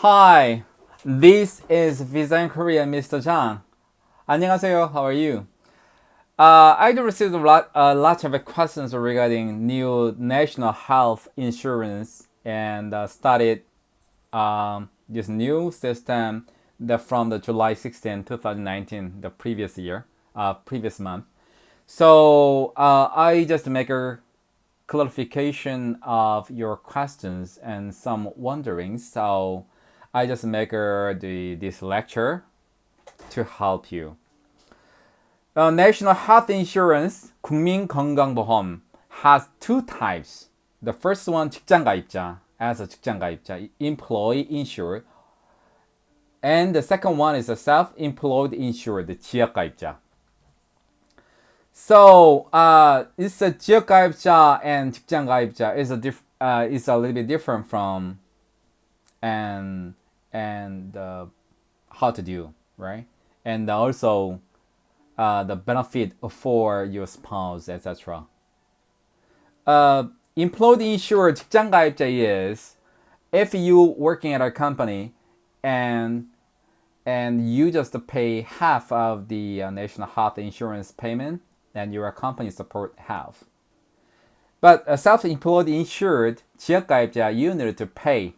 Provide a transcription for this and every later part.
Hi, this is Visa in Korea, Mr. Zhang. 안녕하세요. How are you? I do receive a lot of questions regarding new national health insurance and started this new system from the July 16, 2019, the previous year, previous month. So I just make a clarification of your questions and some wonderings. So I just make this lecture to help you. National Health Insurance, 국민건강보험, has two types. The first one, 직장가입자, as a 직장가입자, employee insured. And the second one is a self-employed insured, 지역가입자. So it's a 지역가입자 and 직장가입자 is a little bit different from and how to do, right? And also the benefit for your spouse, etc. Employed insured 직장가입자 is if you working at a company and you just pay half of the national health insurance payment, and your company support half. But a self-employed insured 지역가입자, you need to pay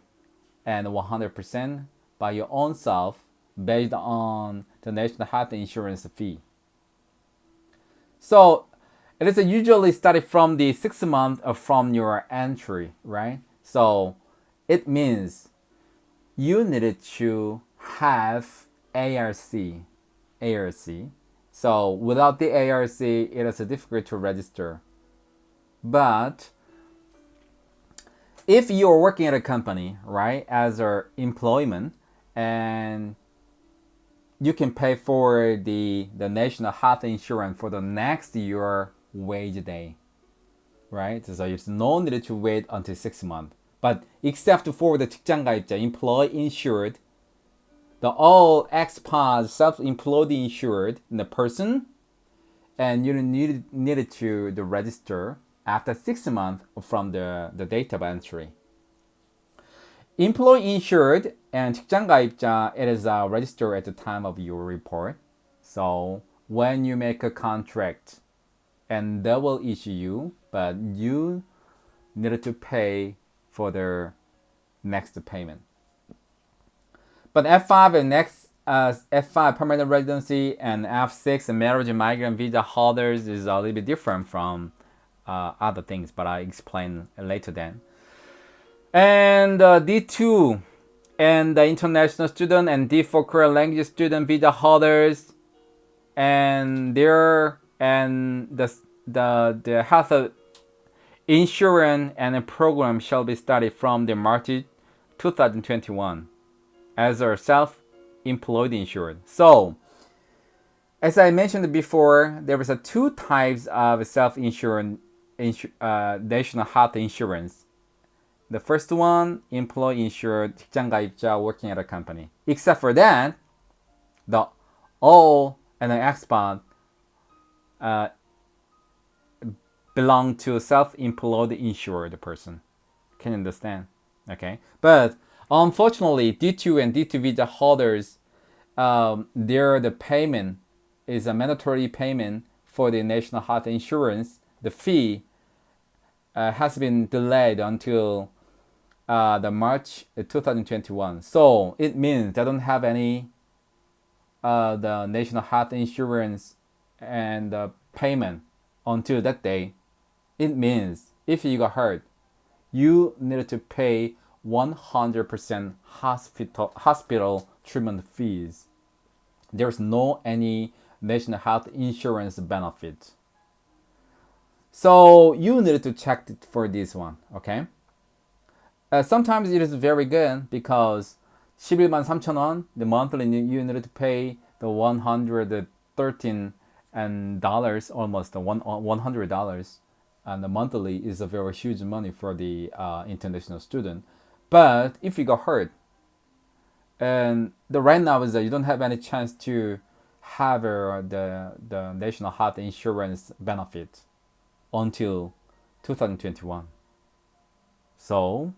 and 100% by your own self based on the national health insurance fee. So it is usually started from the 6 months from your entry, right? So it means you needed to have ARC. So without the ARC, it is difficult to register. But if you're working at a company, right, as an employment, and you can pay for the national health insurance for the next year wage day, right? So there's no need to wait until 6 months. But except for the 직장가입자, employee insured, the all expats, self-employed insured in the person, and you needed to register after 6 months from the date of entry. Employee insured and 직장가입자, it is registered at the time of your report. So when you make a contract, and they will issue you, but you needed to pay for the next payment. But F5 and F5 permanent residency and F6 marriage and migrant visa holders is a little bit different from other things, but I explain later then. And D2 and the international student and D4 Korean language student visa holders and the health insurance and the program shall be started from the March 2021 as a self-employed insured. So, as I mentioned before, there was two types of self-insured national health insurance. The first one, employee insured 직장가입자 working at a company. Except for that, the all and the expat belong to self-employed insured person. Can you understand? Okay, but unfortunately, D2 and D2 visa holders, the payment is a mandatory payment for the national health insurance. The fee has been delayed until the March 2021. So it means they don't have any the national health insurance and payment until that day. It means if you got hurt, you needed to pay 100% hospital treatment fees. There's no any national health insurance benefit. So you needed to check it for this one, okay? Sometimes it is very good because 11만 3천 원, the monthly you needed to pay the $113 and almost $100, and the monthly is a very huge money for the international student. But if you got hurt, and the right now is that you don't have any chance to have the national health insurance benefit until 2021. So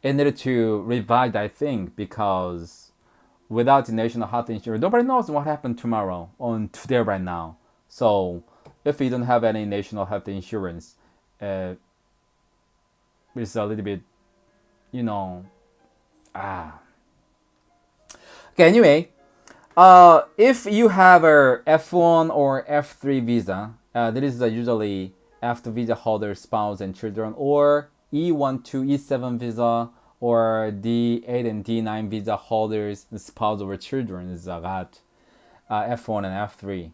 it needed to revive that thing because without the national health insurance, nobody knows what happened tomorrow on today right now. So if you don't have any national health insurance, it's a little bit, you know, Okay, anyway, if you have a F1 or F3 visa, that is usually F2 visa holder, spouse, and children, or E1 to E7 visa, or D8 and D9 visa holders, spouse or children is got F1 and F3.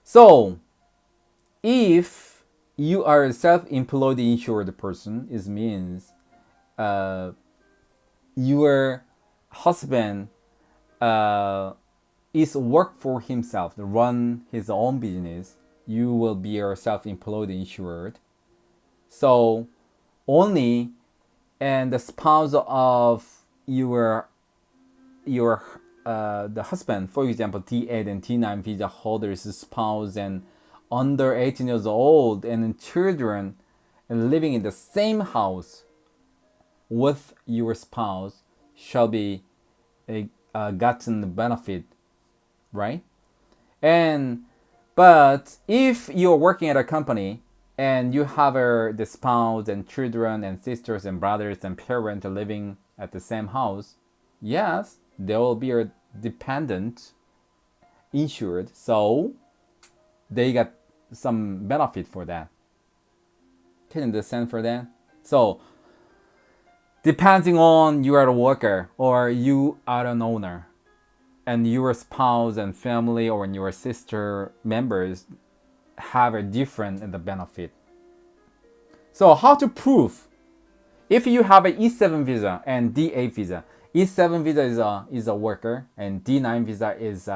So, if you are a self-employed insured person, it means your husband is work for himself, to run his own business. You will be a self-employed insured. So only and the spouse of your the husband, for example, T8 and T9 visa holders, spouse and under 18 years old and children and living in the same house with your spouse shall be gotten the benefit, right? But if you're working at a company and you have the spouse and children and sisters and brothers and parents living at the same house, yes, there will be a dependent insured, so they got some benefit for that. Can you understand for that? So depending on you are a worker or you are an owner, and your spouse and family or your sister members have a different benefit. So how to prove if you have an E7 visa and D8 visa? E7 visa is a worker, and D9 visa is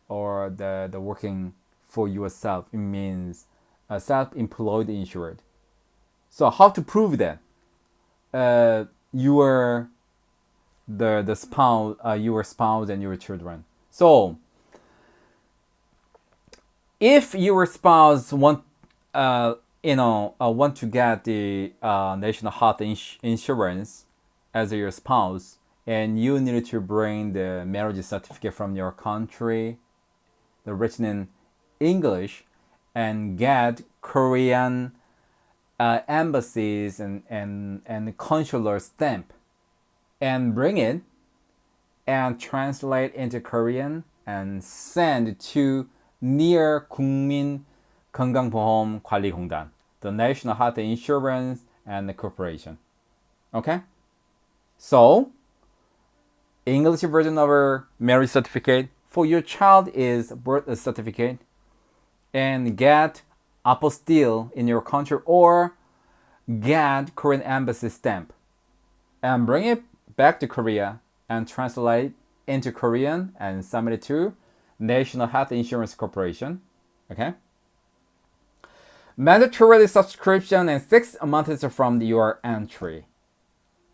or the working for yourself. It means a self-employed insured. So how to prove that you are the spouse, your spouse and your children? So if your spouse want want to get the national health insurance as your spouse, and you need to bring the marriage certificate from your country, the written in English, and get Korean embassies and consular stamp, and bring it and translate into Korean and send to near 국민건강보험 관리공단, the National Health Insurance and the Corporation. Okay? So, English version of our marriage certificate for your child is birth certificate, and get apostille in your country or get Korean embassy stamp and bring it back to Korea and translate into Korean and submit it to National Health Insurance Corporation. Okay? Mandatory subscription and 6 months from your entry.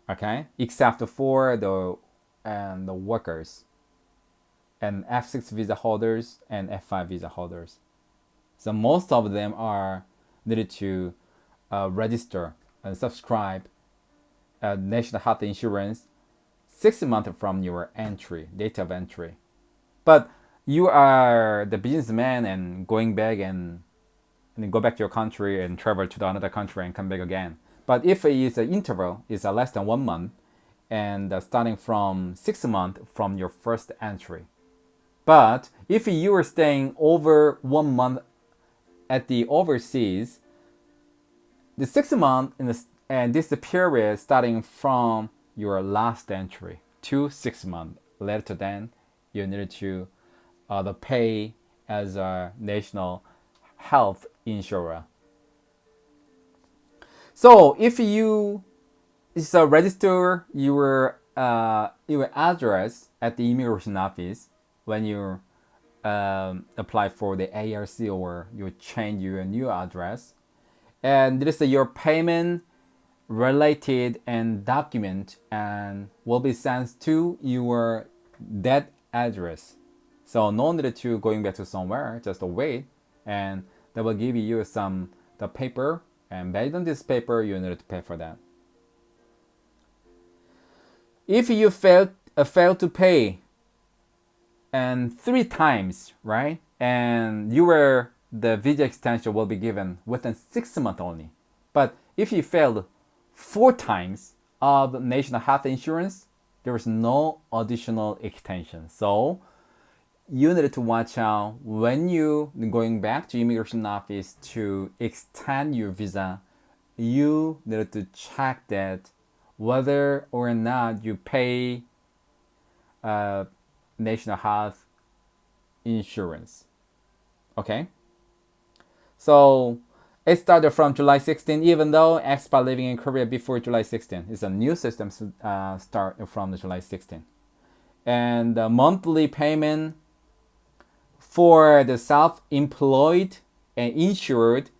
Okay? Except for the workers and F6 visa holders and F5 visa holders. So most of them are needed to register and subscribe National Health Insurance 6 months from your entry, date of entry. But you are the businessman and going back and go back to your country and travel to another country and come back again. But if it is an interval, it's less than 1 month, and starting from 6 months from your first entry. But if you are staying over 1 month at the overseas, the 6 months and this period starting from your last entry to 6 months. Later then, you need to pay as a national health insurer. So if you register your address at the immigration office when you apply for the ARC or you change your new address, and this is your payment related and document and will be sent to your that address. So no need to going back to somewhere, just wait, and they will give you the paper, and based on this paper you need to pay for that. if you fail to pay and 3 times, right? And the visa extension will be given within 6 months only. But if you failed 4 times of national health insurance, there is no additional extension. So you need to watch out when you going back to immigration office to extend your visa. You need to check that whether or not you pay national health insurance. Okay? So it started from July 16, even though expat living in Korea before July 16. It's a new system start from the July 16. And the monthly payment for the self-employed and insured,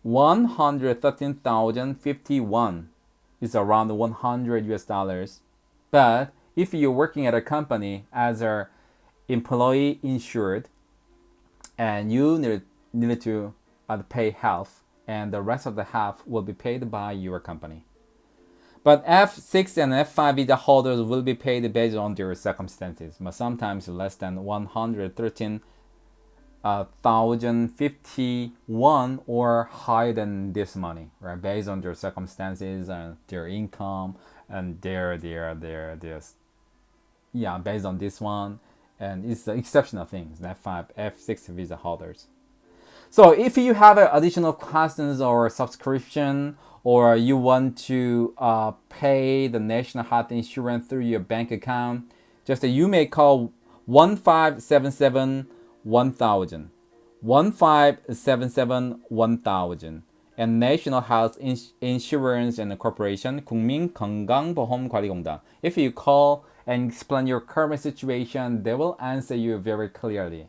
113,051 is around 100 US dollars. But if you're working at a company as an employee insured, and you need to pay half, and the rest of the half will be paid by your company. But F6 and F5 visa holders will be paid based on their circumstances, but sometimes less than 113,051 or higher than this money, right? Based on their circumstances and their income and based on this one. And it's the exceptional things, F5, F6 visa holders. So if you have additional questions or subscription, or you want to pay the national health insurance through your bank account, you may call 1577-1000, 1577-1000, and National Health Insurance and Corporation, 국민건강보험 관리공단. If you call and explain your current situation, they will answer you very clearly.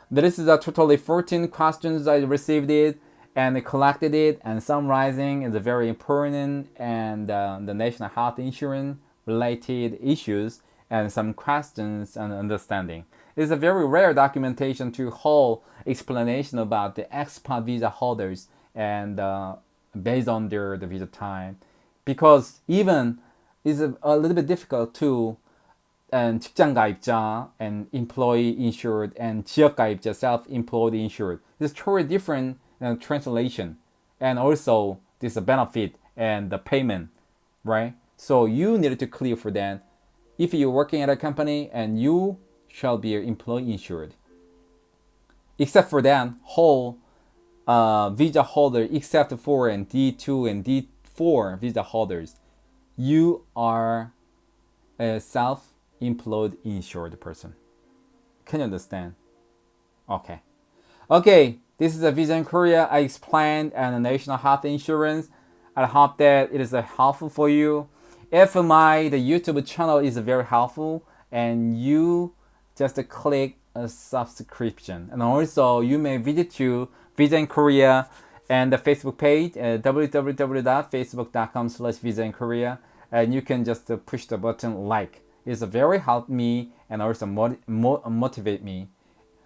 This is a totally 14 questions I received it and collected it, and summarizing is very important, and the national health insurance related issues and some questions and understanding. It's a very rare documentation to whole explanation about the expat visa holders and based on the visa time, because even it's a little bit difficult to 직장가입자 and employee insured and 지역가입자 self-employed insured. It's totally different translation, and also this benefit and the payment, right? So you need to clear for that. If you're working at a company, and you shall be employee insured. Except for that, whole visa holder, except for and D2 and D4 visa holders, you are a self-employed insured person. Can you understand? Okay. This is a visa in Korea. I explained and the national health insurance. I hope that it is helpful for you. If the YouTube channel is very helpful, and you just click a subscription, and also you may visit to Visa in Korea and the Facebook page, www.facebook.com/Visa in Korea, and you can just push the button like. It's very help me and also motivate me.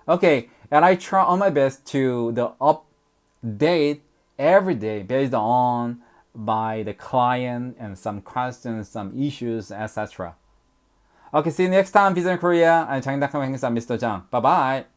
Okay, and I try on my best to the update every day based on by the client and some questions, some issues, etc. Okay, see you next time. Visa in Korea. I'm 장행닷컴행정사 Mr. Jang. Bye bye.